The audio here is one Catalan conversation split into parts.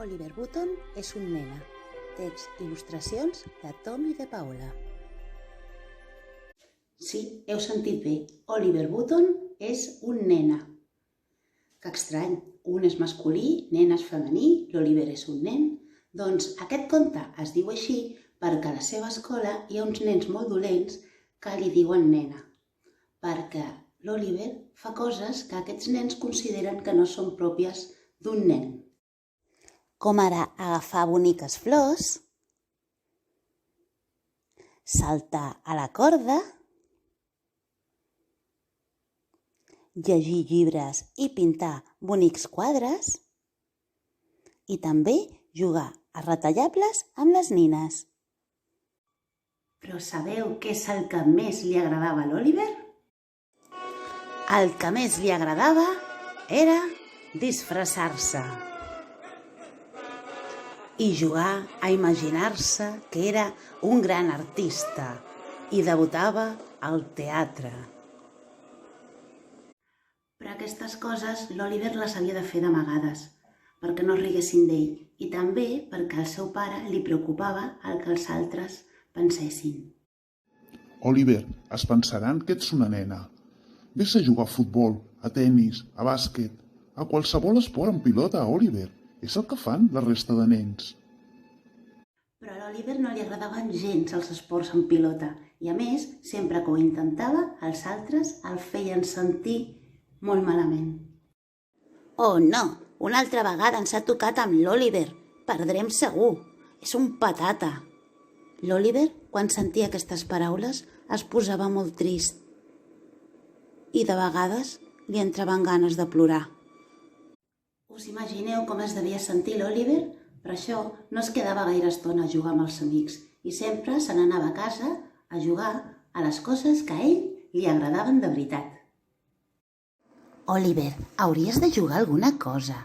Oliver Button és un nena. Text i il·lustracions de Tom i de Paola. Sí, heu sentit bé. Oliver Button és un nena. Que estrany. Un és masculí, nena és femení, l'Oliver és un nen. Doncs aquest conte es diu així perquè a la seva escola hi ha uns nens molt dolents que li diuen nena. Perquè l'Oliver fa coses que aquests nens consideren que no són pròpies d'un nen. Com ara agafar boniques flors, saltar a la corda, llegir llibres i pintar bonics quadres i també jugar a retallables amb les nines. Però sabeu què és el que més li agradava a l'Oliver? El que més li agradava era disfressar-se i jugar a imaginar-se que era un gran artista i debutava al teatre. Però aquestes coses l'Oliver les havia de fer d'amagades, perquè no riguessin d'ell i també perquè al seu pare li preocupava el que els altres pensessin. Oliver, es pensaran que ets una nena. Vés a jugar a futbol, a tennis, a bàsquet, a qualsevol esport amb pilota, Oliver. És el que fan la resta de nens. Però a l'Oliver no li agradaven gens els esports amb pilota i, a més, sempre que ho intentava, els altres el feien sentir molt malament. Oh, no! Una altra vegada ens ha tocat amb l'Oliver. Perdrem segur. És un patata. L'Oliver, quan sentia aquestes paraules, es posava molt trist i de vegades li entraven ganes de plorar. Us imagineu com es devia sentir l'Oliver? Per això no es quedava gaire estona a jugar amb els amics i sempre se n'anava a casa a jugar a les coses que a ell li agradaven de veritat. Oliver, hauries de jugar alguna cosa.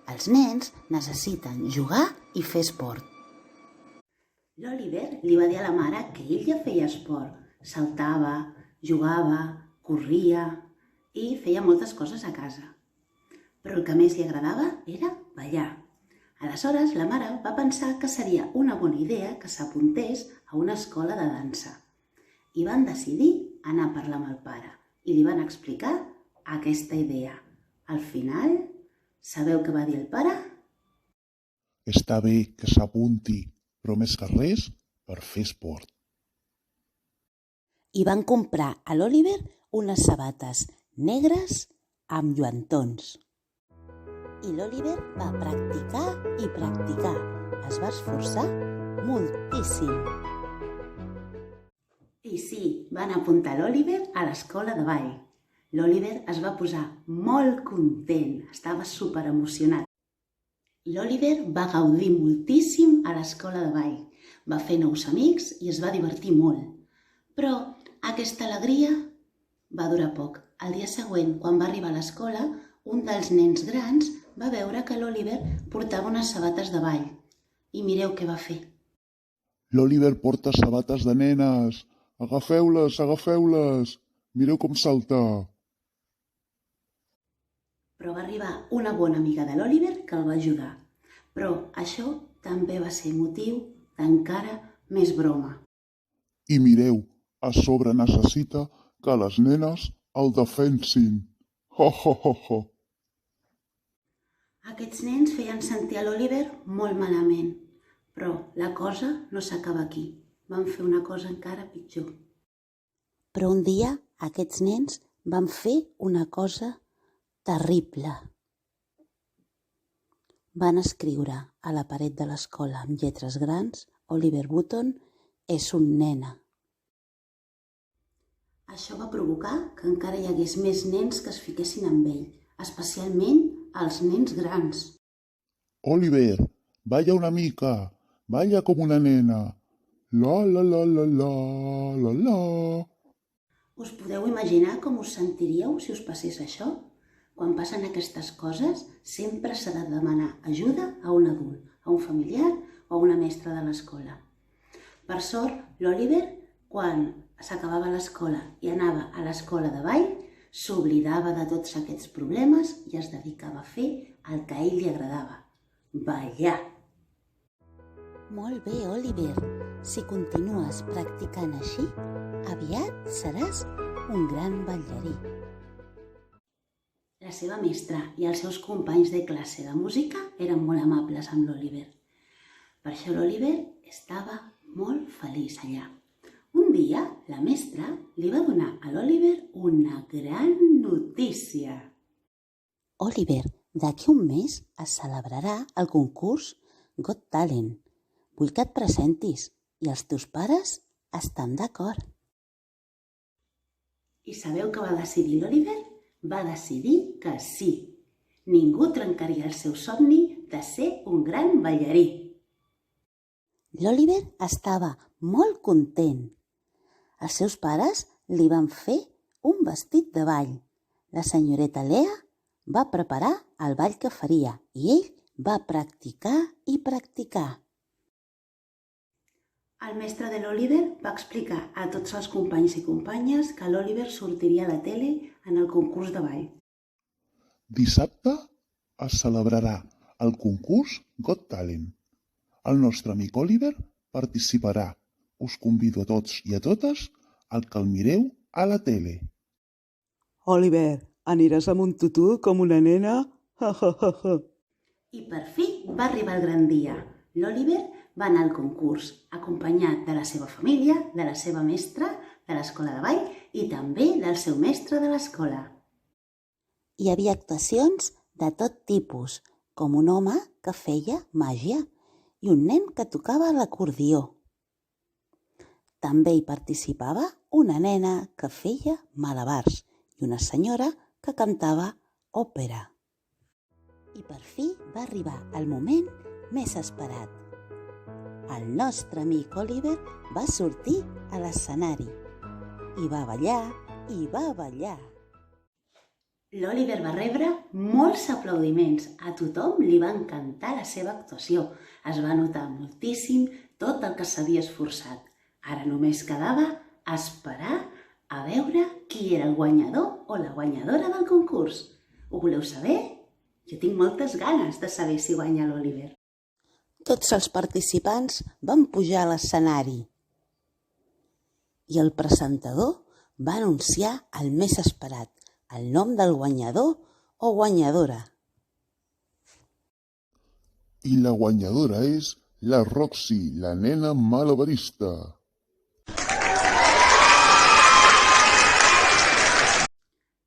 Els nens necessiten jugar i fer esport. L'Oliver li va dir a la mare que ell ja feia esport. Saltava, jugava, corria i feia moltes coses a casa. Però el que més li agradava era ballar. Aleshores, la mare va pensar que seria una bona idea que s'apuntés a una escola de dansa. I van decidir anar a parlar amb el pare i li van explicar aquesta idea. Al final, sabeu què va dir el pare? Està bé que s'apunti, però més que res per fer esport. I van comprar a l'Oliver unes sabates negres amb lluantons. I l'Oliver va practicar i practicar. Es va esforçar moltíssim. I sí, van apuntar l'Oliver a l'escola de ball. L'Oliver es va posar molt content, estava superemocionat. L'Oliver va gaudir moltíssim a l'escola de ball. Va fer nous amics i es va divertir molt. Però aquesta alegria va durar poc. El dia següent, quan va arribar a l'escola, un dels nens grans va veure que l'Oliver portava unes sabates de ball. I mireu què va fer. L'Oliver porta sabates de nenes. Agafeu-les, agafeu-les. Mireu com salta. Però va arribar una bona amiga de l'Oliver que el va ajudar. Però això també va ser motiu d'encara més broma. I mireu, a sobre necessita que les nenes el defensin. Ho, ho, ho, ho. Aquests nens feien sentir a l'Oliver molt malament, però la cosa no s'acaba aquí. Van fer una cosa encara pitjor. Però un dia aquests nens van fer una cosa terrible. Van escriure a la paret de l'escola amb lletres grans Oliver Button és un nena. Això va provocar que encara hi hagués més nens que es fiquessin amb ell, especialment els nens grans. Oliver, balla una mica. Balla com una nena. La, la, la, la, la, la, la. Us podeu imaginar com us sentiríeu si us passés això? Quan passen aquestes coses, sempre s'ha de demanar ajuda a un adult, a un familiar o a una mestra de l'escola. Per sort, l'Oliver, quan s'acabava l'escola i anava a l'escola de ball, s'oblidava de tots aquests problemes i es dedicava a fer el que a ell li agradava, ballar. Molt bé, Oliver. Si continues practicant així, aviat seràs un gran ballarí. La seva mestra i els seus companys de classe de música eren molt amables amb l'Oliver. Per això l'Oliver estava molt feliç allà. Un dia, la mestra li va donar a l'Oliver una gran notícia. Oliver, d'aquí un mes es celebrarà el concurs Got Talent. Vull que et presentis i els teus pares estan d'acord. I sabeu què va decidir l'Oliver? Va decidir que sí. Ningú trencaria el seu somni de ser un gran ballarí. L'Oliver estava molt content. Els seus pares li van fer un vestit de ball. La senyoreta Lea va preparar el ball que faria i ell va practicar i practicar. El mestre de l'Oliver va explicar a tots els companys i companyes que l'Oliver sortiria a la tele en el concurs de ball. Dissabte es celebrarà el concurs Got Talent. El nostre amic Oliver participarà. Us convido a tots i a totes al que el mireu a la tele. Oliver, aniràs amb un tutú com una nena? I per fi va arribar el gran dia. L'Oliver va anar al concurs, acompanyat de la seva família, de la seva mestra, de l'escola de ball i també del seu mestre de l'escola. Hi havia actuacions de tot tipus, com un home que feia màgia i un nen que tocava l'acordió. També hi participava una nena que feia malabars i una senyora que cantava òpera. I per fi va arribar el moment més esperat. El nostre amic Oliver va sortir a l'escenari i va ballar i va ballar. L'Oliver va rebre molts aplaudiments. A tothom li va encantar la seva actuació. Es va notar moltíssim tot el que s'havia esforçat. Ara només quedava esperar a veure qui era el guanyador o la guanyadora del concurs. Ho voleu saber? Jo tinc moltes ganes de saber si guanya l'Oliver. Tots els participants van pujar a l'escenari i el presentador va anunciar el més esperat, el nom del guanyador o guanyadora. I la guanyadora és la Roxy, la nena malabarista.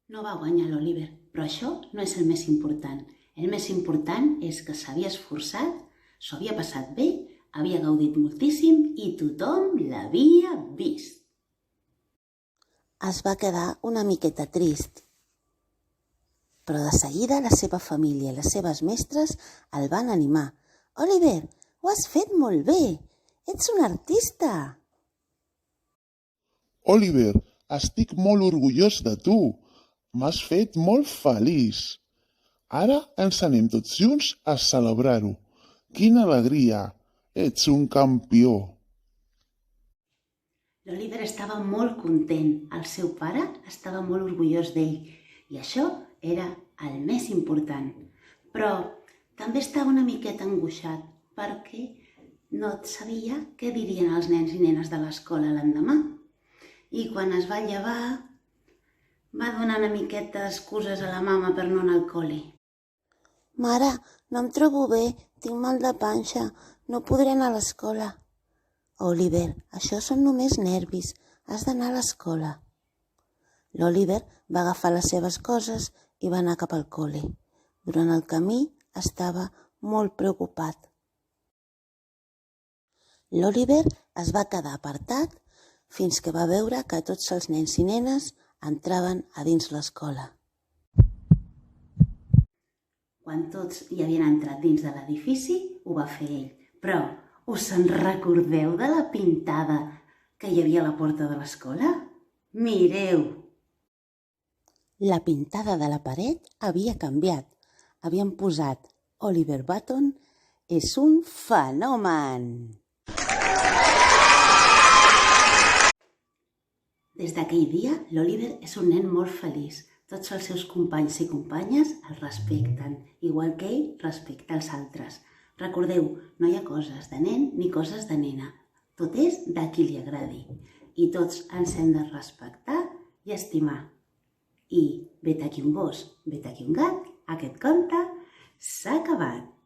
No va guanyar l'Oliver, però això no és el més important. El més important és que s'havia esforçat, s'ho havia passat bé, havia gaudit moltíssim i tothom l'havia vist. Es va quedar una miqueta trist, però de seguida la seva família i les seves mestres el van animar. Oliver, ho has fet molt bé! Ets un artista! Oliver, estic molt orgullós de tu. M'has fet molt feliç. Ara ens anem tots junts a celebrar-ho. Quina alegria! Ets un campió! L'Oliver estava molt content. El seu pare estava molt orgullós d'ell i això era el més important. Però també estava una miqueta angoixat perquè no sabia què dirien els nens i nenes de l'escola l'endemà. I quan es va llevar va donar una miqueta d'excuses a la mama per no anar al col·le. Mare, no em trobo bé, tinc mal de panxa, no podré anar a l'escola. Oliver, això són només nervis, has d'anar a l'escola. L'Oliver va agafar les seves coses i va anar cap al col·le. Durant el camí estava molt preocupat. L'Oliver es va quedar apartat fins que va veure que tots els nens i nenes entraven a dins l'escola. Quan tots hi havien entrat dins de l'edifici, ho va fer ell. Però us en recordeu de la pintada que hi havia a la porta de l'escola? Mireu! La pintada de la paret havia canviat. Havien posat Oliver Button és un fenomen! Des d'aquell dia, l'Oliver és un nen molt feliç. Tots els seus companys i companyes el respecten, igual que ell respecta els altres. Recordeu, no hi ha coses de nen ni coses de nena. Tot és de qui li agradi. I tots ens hem de respectar i estimar. I vet aquí un gos, vet aquí un gat, aquest conte s'ha acabat.